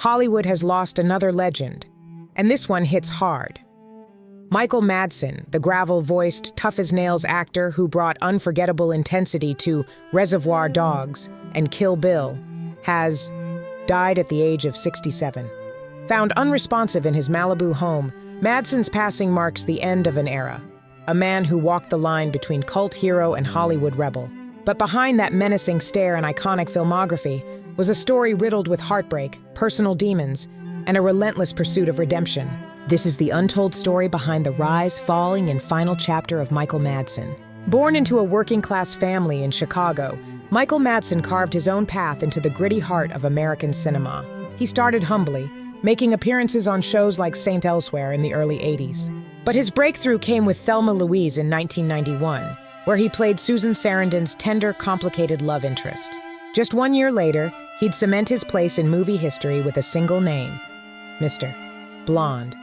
Hollywood has lost another legend, and this one hits hard. Michael Madsen, the gravel-voiced, tough-as-nails actor who brought unforgettable intensity to Reservoir Dogs and Kill Bill, has died at the age of 67. Found unresponsive in his Malibu home, Madsen's passing marks the end of an era, a man who walked the line between cult hero and Hollywood rebel. But behind that menacing stare and iconic filmography was a story riddled with heartbreak, personal demons, and a relentless pursuit of redemption. This is the untold story behind the rise, falling, and final chapter of Michael Madsen. Born into a working-class family in Chicago, Michael Madsen carved his own path into the gritty heart of American cinema. He started humbly, making appearances on shows like St. Elsewhere in the early 80s. But his breakthrough came with Thelma Louise in 1991, where he played Susan Sarandon's tender, complicated love interest. Just 1 year later, he'd cement his place in movie history with a single name, Mr. Blonde.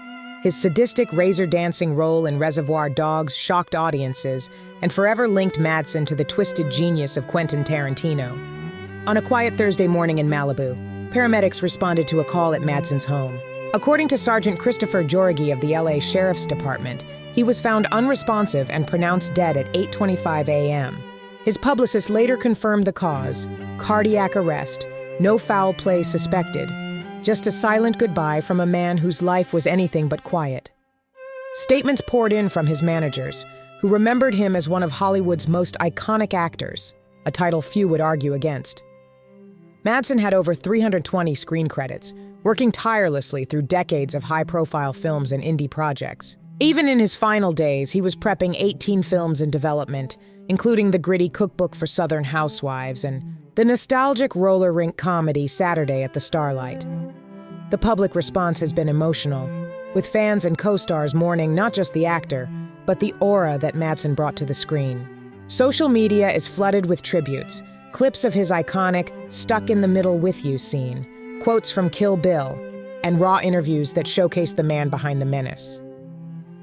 His sadistic razor-dancing role in Reservoir Dogs shocked audiences and forever linked Madsen to the twisted genius of Quentin Tarantino. On a quiet Thursday morning in Malibu, paramedics responded to a call at Madsen's home. According to Sergeant Christopher Jorgi of the LA Sheriff's Department, he was found unresponsive and pronounced dead at 8:25 a.m. His publicist later confirmed the cause: cardiac arrest, no foul play suspected. Just a silent goodbye from a man whose life was anything but quiet. Statements poured in from his managers, who remembered him as one of Hollywood's most iconic actors, a title few would argue against. Madsen had over 320 screen credits, working tirelessly through decades of high-profile films and indie projects. Even in his final days, he was prepping 18 films in development, including the gritty cookbook for Southern housewives and the nostalgic roller rink comedy Saturday at the Starlight. The public response has been emotional, with fans and co-stars mourning not just the actor, but the aura that Madsen brought to the screen. Social media is flooded with tributes, clips of his iconic "stuck in the middle with you" scene, quotes from Kill Bill, and raw interviews that showcase the man behind the menace.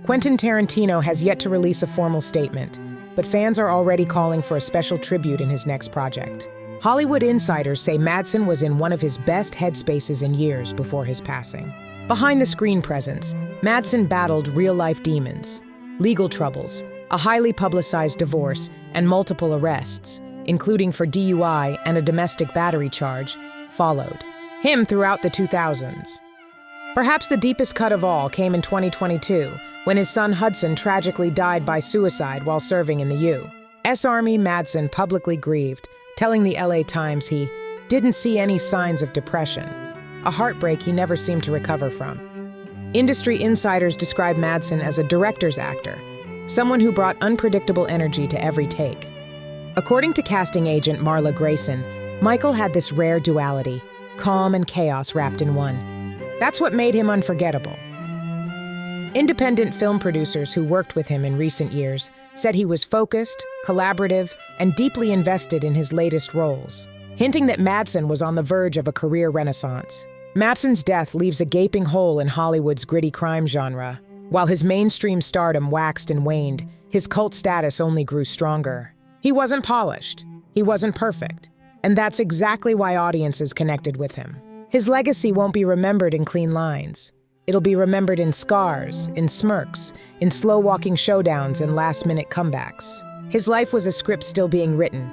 Quentin Tarantino has yet to release a formal statement, but fans are already calling for a special tribute in his next project. Hollywood insiders say Madsen was in one of his best headspaces in years before his passing. Behind the screen presence, Madsen battled real-life demons, legal troubles, a highly publicized divorce, and multiple arrests, including for DUI and a domestic battery charge, followed him throughout the 2000s. Perhaps the deepest cut of all came in 2022, when his son Hudson tragically died by suicide while serving in the U.S. Army. Madsen publicly grieved, telling the LA Times he didn't see any signs of depression, a heartbreak he never seemed to recover from. Industry insiders describe Madsen as a director's actor, someone who brought unpredictable energy to every take. According to casting agent Marla Grayson, Michael had this rare duality, calm and chaos wrapped in one. That's what made him unforgettable. Independent film producers who worked with him in recent years said he was focused, collaborative, and deeply invested in his latest roles, hinting that Madsen was on the verge of a career renaissance. Madsen's death leaves a gaping hole in Hollywood's gritty crime genre. While his mainstream stardom waxed and waned, his cult status only grew stronger. He wasn't polished, he wasn't perfect, and that's exactly why audiences connected with him. His legacy won't be remembered in clean lines. It'll be remembered in scars, in smirks, in slow-walking showdowns and last-minute comebacks. His life was a script still being written,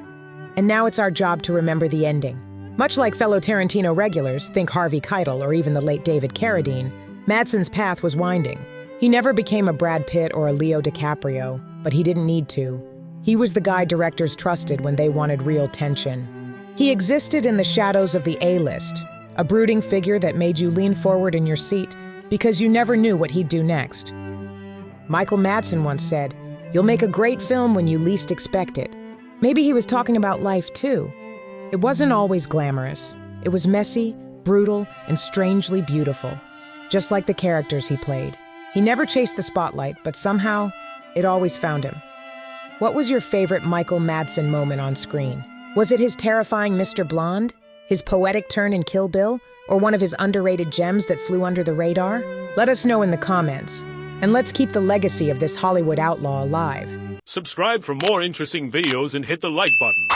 and now it's our job to remember the ending. Much like fellow Tarantino regulars, think Harvey Keitel or even the late David Carradine, Madsen's path was winding. He never became a Brad Pitt or a Leo DiCaprio, but he didn't need to. He was the guy directors trusted when they wanted real tension. He existed in the shadows of the A-list, a brooding figure that made you lean forward in your seat because you never knew what he'd do next. Michael Madsen once said, "You'll make a great film when you least expect it." Maybe he was talking about life too. It wasn't always glamorous. It was messy, brutal, and strangely beautiful, just like the characters he played. He never chased the spotlight, but somehow, it always found him. What was your favorite Michael Madsen moment on screen? Was it his terrifying Mr. Blonde, his poetic turn in Kill Bill, or one of his underrated gems that flew under the radar? Let us know in the comments, and let's keep the legacy of this Hollywood outlaw alive. Subscribe for more interesting videos and hit the like button.